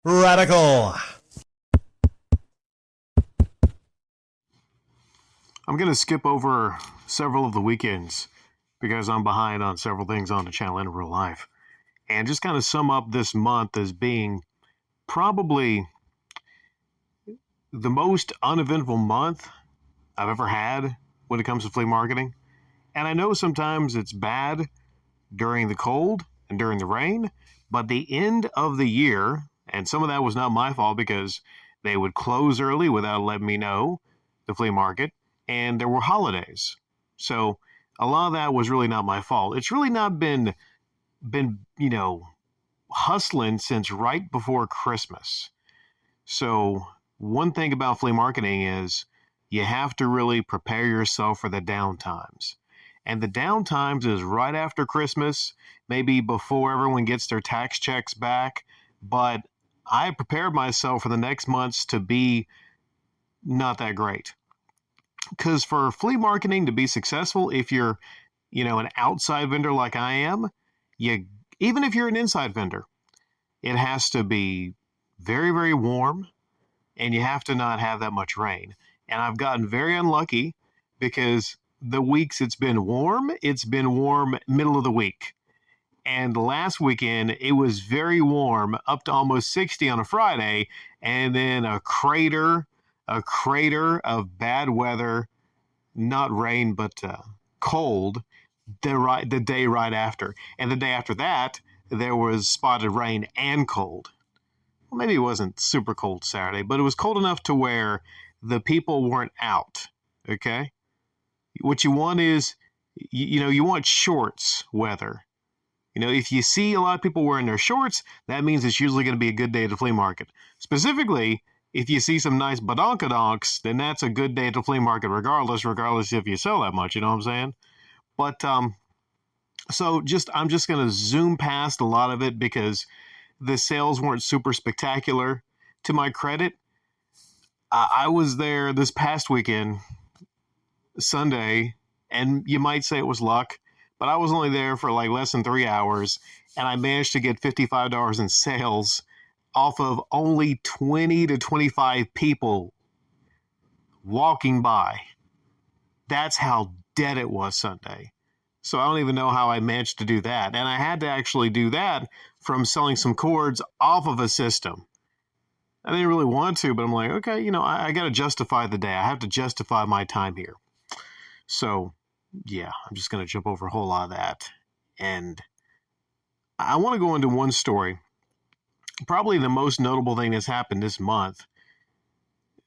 Radical. I'm going to skip over several of the weekends because I'm behind on several things on the channel and in real life. And just kind of sum up this month as being probably the most uneventful month I've ever had when it comes to flea marketing. And I know sometimes it's bad during the cold and during the rain, but the end of the year, and some of that was not my fault because they would close early without letting me know, the flea market, and there were holidays. So a lot of that was really not my fault. It's really not been hustling since right before Christmas. So one thing about flea marketing is you have to really prepare yourself for the downtimes. And the downtimes is right after Christmas, maybe before everyone gets their tax checks back. But I prepared myself for the next months to be not that great. Because for flea marketing to be successful, if you're, an outside vendor like I am, even if you're an inside vendor, it has to be very, very warm, and you have to not have that much rain. And I've gotten very unlucky because the weeks it's been warm middle of the week. And last weekend, it was very warm, up to almost 60 on a Friday, and then a crater of bad weather, not rain, but cold, the day right after. And the day after that, there was spotted rain and cold. Well, maybe it wasn't super cold Saturday, but it was cold enough to where the people weren't out, okay? What you want is, you want shorts weather. If you see a lot of people wearing their shorts, that means it's usually going to be a good day at the flea market. Specifically, if you see some nice badonkadonks, then that's a good day at the flea market regardless if you sell that much, you know what I'm saying? But, I'm just going to zoom past a lot of it because the sales weren't super spectacular. To my credit, I was there this past weekend, Sunday, and you might say it was luck, but I was only there for like less than 3 hours, and I managed to get $55 in sales off of only 20 to 25 people walking by. That's how dead it was Sunday. So I don't even know how I managed to do that. And I had to actually do that from selling some cords off of a system. I didn't really want to, but I'm like, okay, I got to justify the day. I have to justify my time here. So, yeah, I'm just going to jump over a whole lot of that. And I want to go into one story. Probably the most notable thing that's happened this month.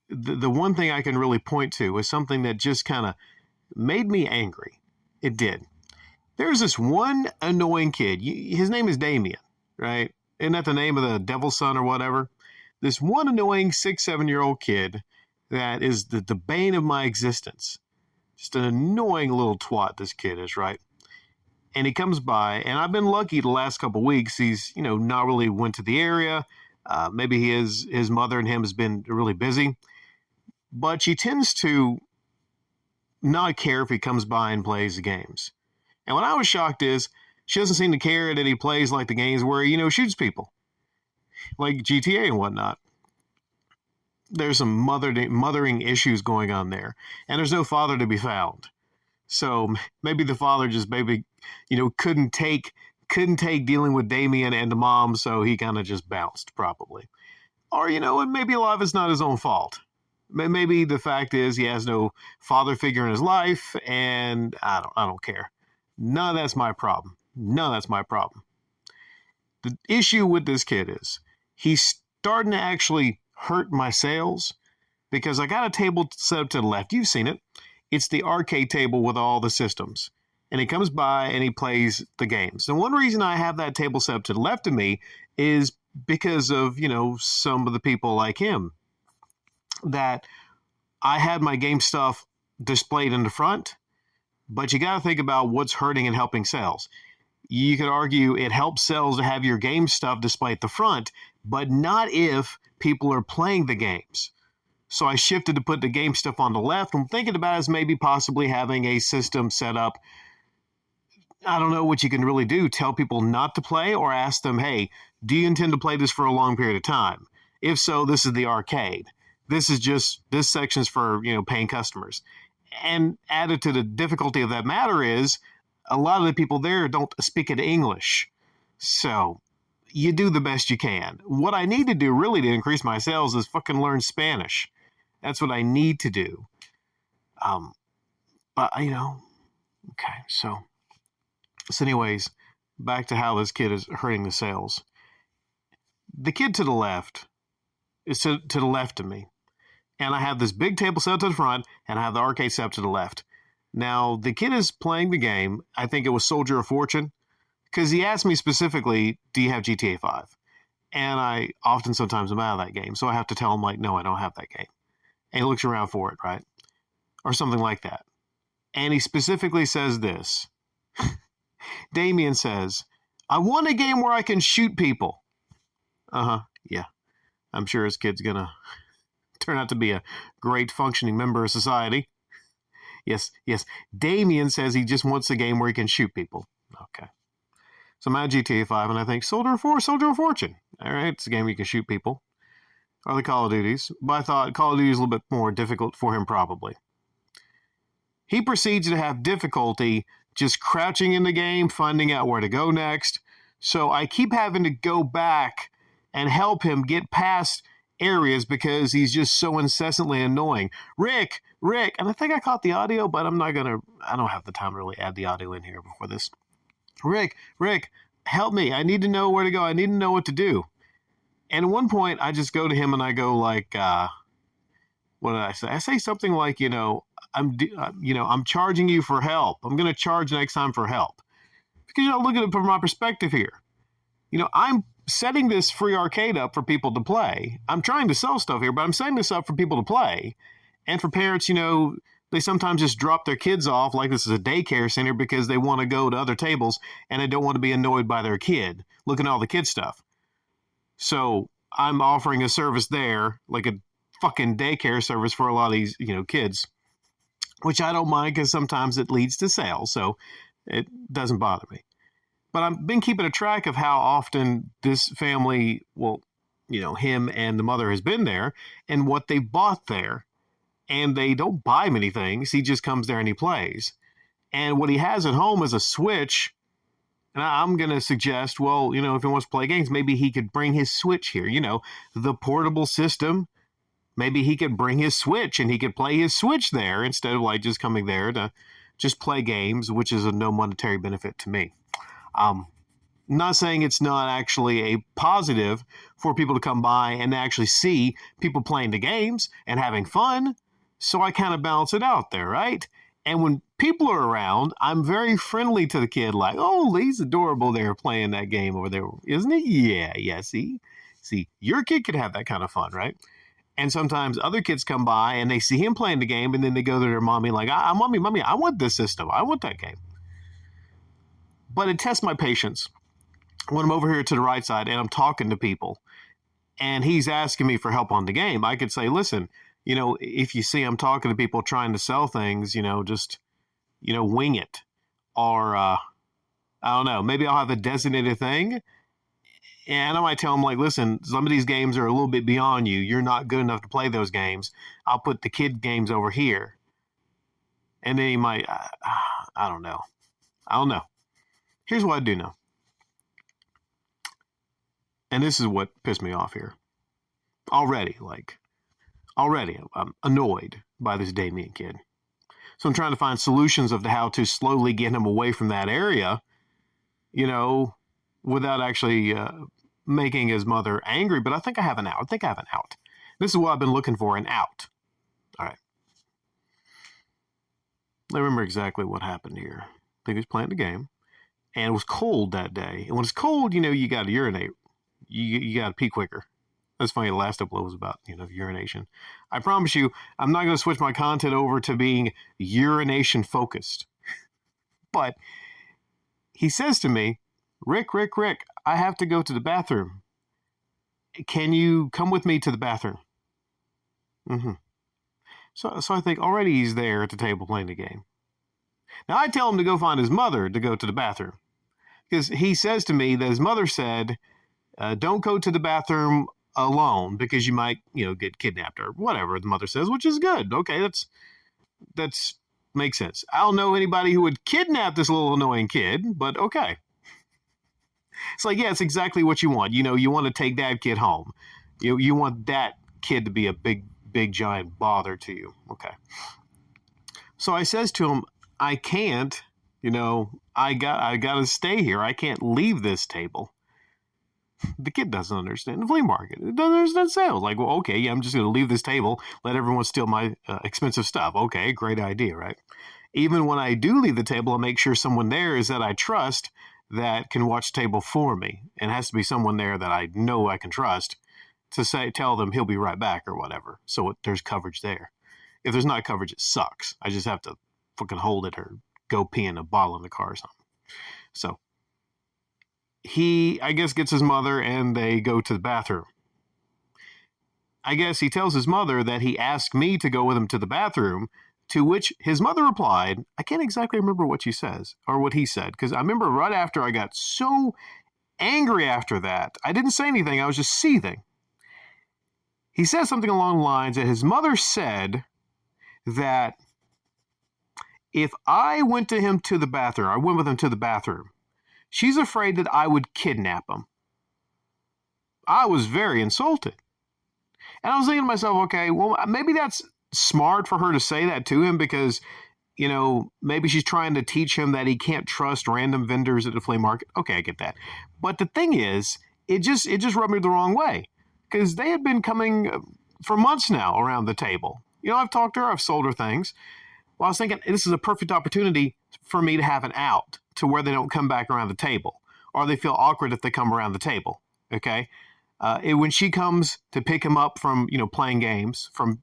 The one thing I can really point to is something that just kind of made me angry. It did. There's this one annoying kid. His name is Damien, right? Isn't that the name of the devil's son or whatever? This one annoying 6-7-year-old kid that is the bane of my existence. Just an annoying little twat this kid is, right? And he comes by, and I've been lucky the last couple of weeks. He's, not really went to the area. Maybe his mother and him has been really busy. But she tends to not care if he comes by and plays the games. And what I was shocked is she doesn't seem to care that he plays like the games where he, shoots people. Like GTA and whatnot. There's some mothering issues going on there. And there's no father to be found. So maybe the father just couldn't take dealing with Damien and the mom, so he kind of just bounced probably. Or, and maybe a lot of it's not his own fault. Maybe the fact is he has no father figure in his life, and I don't care. None of that's my problem. The issue with this kid is he's starting to actually hurt my sales because I got a table set up to the left. You've seen it. It's the arcade table with all the systems. And he comes by and he plays the games. And one reason I have that table set up to the left of me is because of, some of the people like him. That I had my game stuff displayed in the front, but you got to think about what's hurting and helping sales. You could argue it helps sales to have your game stuff displayed at the front, but not if people are playing the games. So I shifted to put the game stuff on the left. I'm thinking about is maybe possibly having a system set up. I don't know what you can really do. Tell people not to play or ask them, hey, do you intend to play this for a long period of time? If so, this is the arcade. This section's for, paying customers. And added to the difficulty of that matter is a lot of the people there don't speak in English. So you do the best you can. What I need to do really to increase my sales is fucking learn Spanish. That's what I need to do. But, okay. So anyways, back to how this kid is hurting the sales. The kid to the left is to the left of me. And I have this big table set up to the front, and I have the arcade set up to the left. Now, the kid is playing the game. I think it was Soldier of Fortune, because he asked me specifically, do you have GTA 5? And I sometimes am out of that game, so I have to tell him, like, no, I don't have that game. And he looks around for it, right? Or something like that. And he specifically says this. Damien says, I want a game where I can shoot people. Yeah. I'm sure his kid's going to turn out to be a great functioning member of society. Yes. Damien says he just wants a game where he can shoot people. Okay. So I'm at GTA 5 and I think, Soldier of Fortune. All right, it's a game where you can shoot people. Or the Call of Duties. But I thought Call of Duty is a little bit more difficult for him probably. He proceeds to have difficulty just crouching in the game, finding out where to go next. So I keep having to go back and help him get past areas because he's just so incessantly annoying. Rick, and I think I caught the audio, but I don't have the time to really add the audio in here before this. Rick, help me. I need to know where to go. I need to know what to do. And at one point, I just go to him and I go like, what did I say? I say something like, I'm charging you for help. I'm going to charge next time for help. Because, look at it from my perspective here. I'm setting this free arcade up for people to play. I'm trying to sell stuff here, but I'm setting this up for people to play. And for parents, they sometimes just drop their kids off like this is a daycare center because they want to go to other tables and they don't want to be annoyed by their kid looking at all the kid stuff. So I'm offering a service there, like a fucking daycare service for a lot of these, kids, which I don't mind because sometimes it leads to sales. So it doesn't bother me. But I've been keeping a track of how often this family, him and the mother has been there and what they bought there. And they don't buy many things. He just comes there and he plays. And what he has at home is a Switch. And I'm going to suggest, if he wants to play games, maybe he could bring his Switch here. The portable system. Maybe he could bring his Switch and he could play his Switch there instead of just coming there to just play games, which is of no monetary benefit to me. Not saying it's not actually a positive for people to come by and actually see people playing the games and having fun. So I kind of balance it out there, right? And when people are around, I'm very friendly to the kid, like, oh, he's adorable there playing that game over there, isn't he? Yeah, see, your kid could have that kind of fun, right? And sometimes other kids come by and they see him playing the game and then they go to their mommy like, mommy, I want this system. I want that game. But it tests my patience when I'm over here to the right side and I'm talking to people and he's asking me for help on the game. I could say, listen, if you see I'm talking to people trying to sell things, just, wing it. Or, I don't know, maybe I'll have a designated thing. And I might tell them, like, listen, some of these games are a little bit beyond you. You're not good enough to play those games. I'll put the kid games over here. And then he might, I don't know. Here's what I do know. And this is what pissed me off here. Already, I'm annoyed by this Damien kid. So I'm trying to find solutions of how to slowly get him away from that area, without actually making his mother angry. But I think I have an out. This is what I've been looking for, an out. All right. I remember exactly what happened here. I think he was playing the game. And it was cold that day. And when it's cold, you got to urinate. You got to pee quicker. That's funny. The last upload was about, urination. I promise you, I'm not going to switch my content over to being urination focused. But he says to me, Rick, I have to go to the bathroom. Can you come with me to the bathroom? Mm-hmm. So I think already he's there at the table playing the game. Now I tell him to go find his mother to go to the bathroom. Because he says to me that his mother said, don't go to the bathroom alone because you might, get kidnapped or whatever the mother says, which is good. Okay, that's makes sense. I don't know anybody who would kidnap this little annoying kid, but okay. It's like, yeah, it's exactly what you want. You want to take that kid home. You want that kid to be a big, big, giant bother to you. Okay. So I says to him, I can't, I got to stay here. I can't leave this table. The kid doesn't understand the flea market. It doesn't understand sales. Like, well, okay, yeah, I'm just going to leave this table, let everyone steal my expensive stuff. Okay, great idea, right? Even when I do leave the table, I'll make sure someone there is that I trust that can watch the table for me. And it has to be someone there that I know I can trust to tell them he'll be right back or whatever. So there's coverage there. If there's not coverage, it sucks. I just have to fucking hold it or go pee in a bottle in the car or something. So he, I guess, gets his mother and they go to the bathroom. I guess he tells his mother that he asked me to go with him to the bathroom, to which his mother replied, I can't exactly remember what she says or what he said, because I remember right after I got so angry after that, I didn't say anything. I was just seething. He said something along the lines that his mother said that if I went with him to the bathroom, she's afraid that I would kidnap him. I was very insulted. And I was thinking to myself, okay, well, maybe that's smart for her to say that to him because, maybe she's trying to teach him that he can't trust random vendors at the flea market. Okay, I get that. But the thing is, it just rubbed me the wrong way because they had been coming for months now around the table. I've talked to her, I've sold her things. Well, I was thinking this is a perfect opportunity for me to have an out to where they don't come back around the table or they feel awkward if they come around the table. Okay. When she comes to pick him up from, playing games from,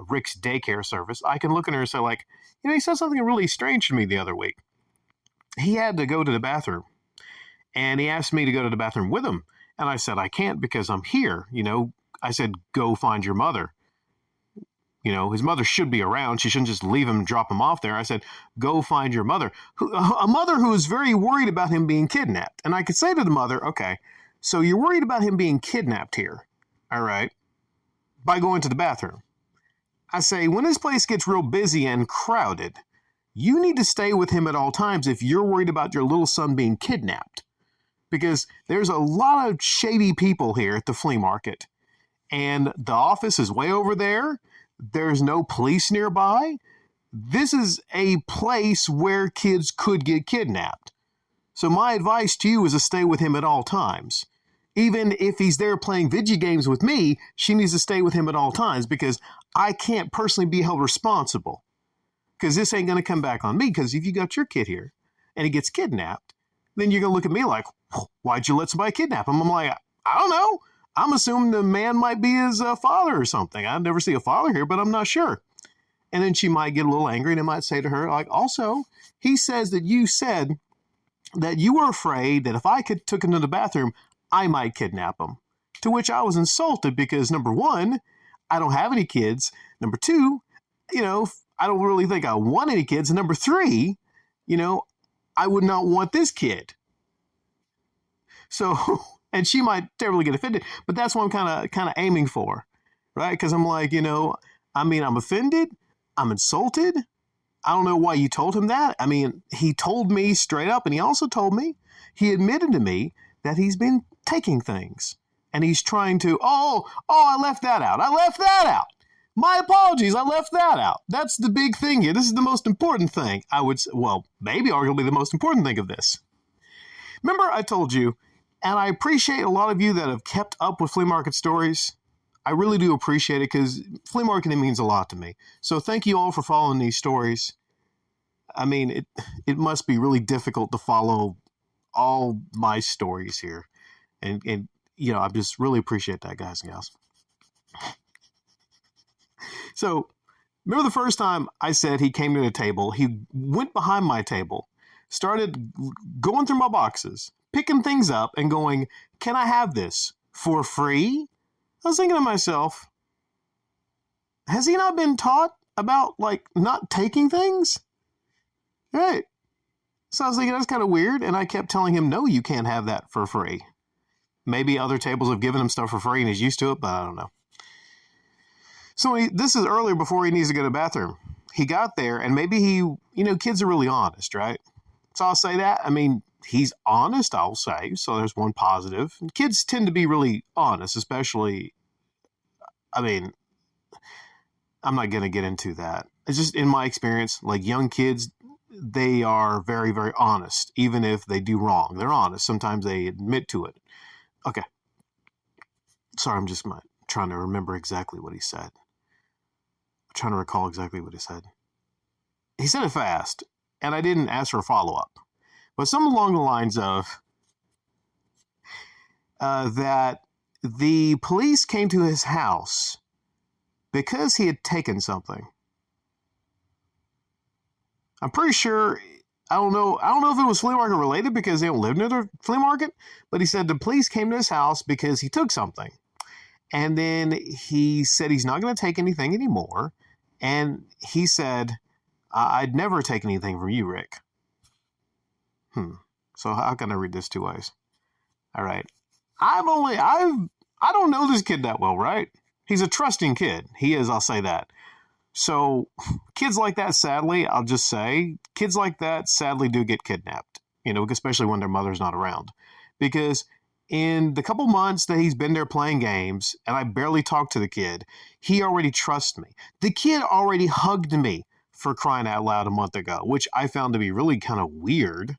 Rick's daycare service, I can look at her and say like, he said something really strange to me the other week. He had to go to the bathroom and he asked me to go to the bathroom with him. And I said, I can't because I'm here. I said, go find your mother. His mother should be around. She shouldn't just leave him and drop him off there. I said, go find your mother. A mother who is very worried about him being kidnapped. And I could say to the mother, okay, so you're worried about him being kidnapped here, all right, by going to the bathroom. I say, when this place gets real busy and crowded, you need to stay with him at all times if you're worried about your little son being kidnapped. Because there's a lot of shady people here at the flea market. And the office is way over there. There's no police nearby. This is a place where kids could get kidnapped. So my advice to you is to stay with him at all times. Even if he's there playing video games with me, she needs to stay with him at all times because I can't personally be held responsible. Because this ain't going to come back on me. Because if you got your kid here and he gets kidnapped, then you're going to look at me like, why'd you let somebody kidnap him? I'm like, I don't know. I'm assuming the man might be his father or something. I never see a father here, but I'm not sure. And then she might get a little angry and I might say to her, like, also, he says that you said that you were afraid that if I took him to the bathroom, I might kidnap him. To which I was insulted because, number one, I don't have any kids. Number two, I don't really think I want any kids. And number three, I would not want this kid. So... And she might terribly get offended, but that's what I'm kind of aiming for, right? Because I'm like, I'm offended. I'm insulted. I don't know why you told him that. I mean, he told me straight up, and he also told me, he admitted to me that he's been taking things. And he's trying to, I left that out. I left that out. My apologies, I left that out. That's the big thing here. This is the most important thing. Maybe arguably the most important thing of this. Remember I told you, and I appreciate a lot of you that have kept up with flea market stories. I really do appreciate it because flea marketing means a lot to me. So thank you all for following these stories. I mean, it must be really difficult to follow all my stories here. And I just really appreciate that, guys and gals. So remember the first time I said he came to the table, he went behind my table, started going through my boxes, picking things up and going, can I have this for free? I was thinking to myself, has he not been taught about not taking things? Right. So I was thinking that's kind of weird. And I kept telling him, no, you can't have that for free. Maybe other tables have given him stuff for free and he's used to it, but I don't know. So this is earlier before he needs to go to the bathroom. He got there, and maybe kids are really honest, right? So I'll say that. I mean, he's honest, I'll say. So there's one positive. And kids tend to be really honest, especially, I mean, I'm not going to get into that. It's just in my experience, like young kids, they are very, very honest, even if they do wrong. They're honest. Sometimes they admit to it. Okay. Sorry, I'm just trying to remember exactly what he said. I'm trying to recall exactly what he said. He said it fast, and I didn't ask for a follow-up. But something along the lines of that the police came to his house because he had taken something. I'm pretty sure, I don't know if it was flea market related because they don't live near the flea market, but he said the police came to his house because he took something. And then he said he's not going to take anything anymore. And he said, I'd never take anything from you, Rick. So how can I read this two ways? All right. I don't know this kid that well, right? He's a trusting kid. He is, I'll say that. So kids like that, sadly, I'll just say, kids like that sadly do get kidnapped, especially when their mother's not around. Because in the couple months that he's been there playing games, and I barely talked to the kid, he already trusts me. The kid already hugged me, for crying out loud, a month ago, which I found to be really kind of weird.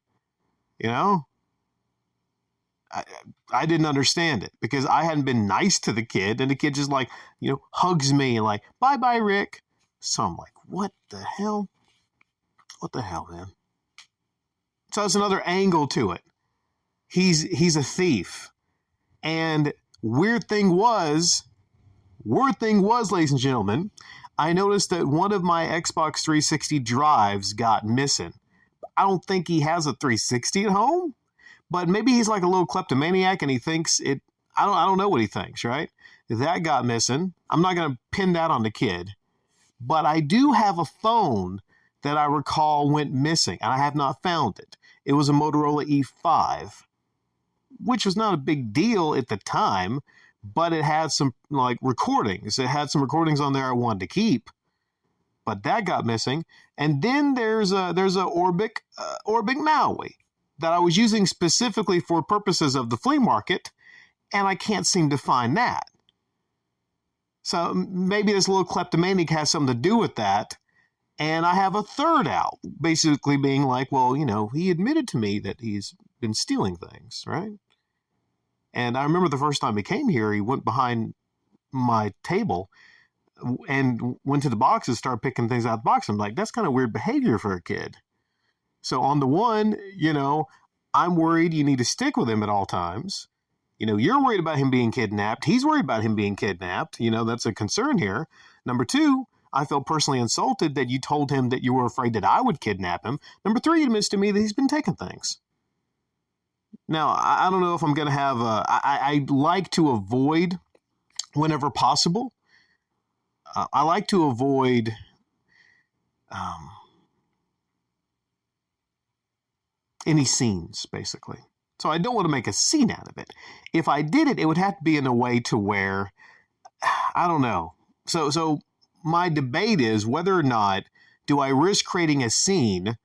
I didn't understand it because I hadn't been nice to the kid, and the kid just hugs me and bye, Rick. So I'm like, what the hell? What the hell, man? So there's another angle to it. He's a thief. And weird thing was, ladies and gentlemen, I noticed that one of my Xbox 360 drives got missing. I don't think he has a 360 at home, but maybe he's like a little kleptomaniac and he thinks it. I don't know what he thinks, right? That got missing. I'm not going to pin that on the kid. But I do have a phone that I recall went missing, and I have not found it. It was a Motorola E5, which was not a big deal at the time, but it had some recordings. It had some recordings on there I wanted to keep, but that got missing. And then there's a Orbic Maui that I was using specifically for purposes of the flea market, and I can't seem to find that. So maybe this little kleptomaniac has something to do with that. And I have a third out, basically being like, well, he admitted to me that he's been stealing things, right? And I remember the first time he came here, he went behind my table and went to the box and started picking things out of the box. I'm like, that's kind of weird behavior for a kid. So on the one, I'm worried you need to stick with him at all times. You're worried about him being kidnapped. He's worried about him being kidnapped. That's a concern here. Number two, I felt personally insulted that you told him that you were afraid that I would kidnap him. Number three, he admits to me that he's been taking things. Now, I don't know if I'm going to have I like to avoid, whenever possible, I like to avoid any scenes, basically. So I don't want to make a scene out of it. If I did it, it would have to be in a way to where, I don't know. So my debate is whether or not do I risk creating a scene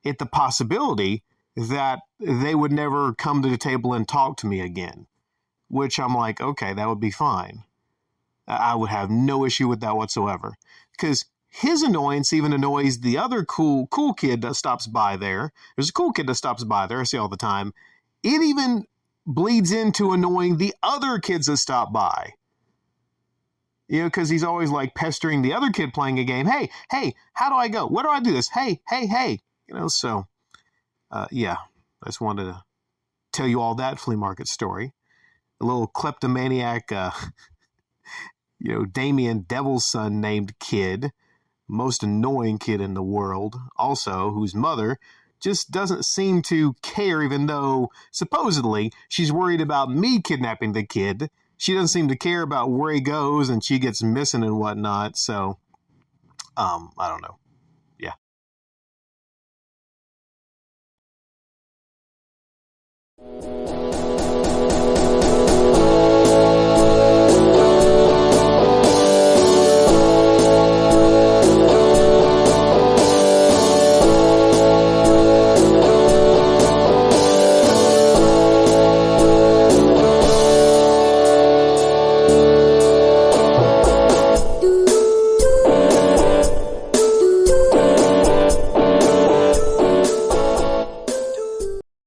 at the possibility that they would never come to the table and talk to me again, which I'm like, okay, that would be fine. I would have no issue with that whatsoever, because his annoyance even annoys the other cool kid that stops by there. There's a cool kid that stops by there, I see all the time. It even bleeds into annoying the other kids that stop by. Because he's always pestering the other kid playing a game. Hey, how do I go? Where do I do this? Hey. So, yeah, I just wanted to tell you all that flea market story. A little kleptomaniac, Damien, Devil's Son named kid, most annoying kid in the world, also, whose mother just doesn't seem to care, even though supposedly she's worried about me kidnapping the kid. She doesn't seem to care about where he goes, and she gets missing and whatnot. So, I don't know. Yeah.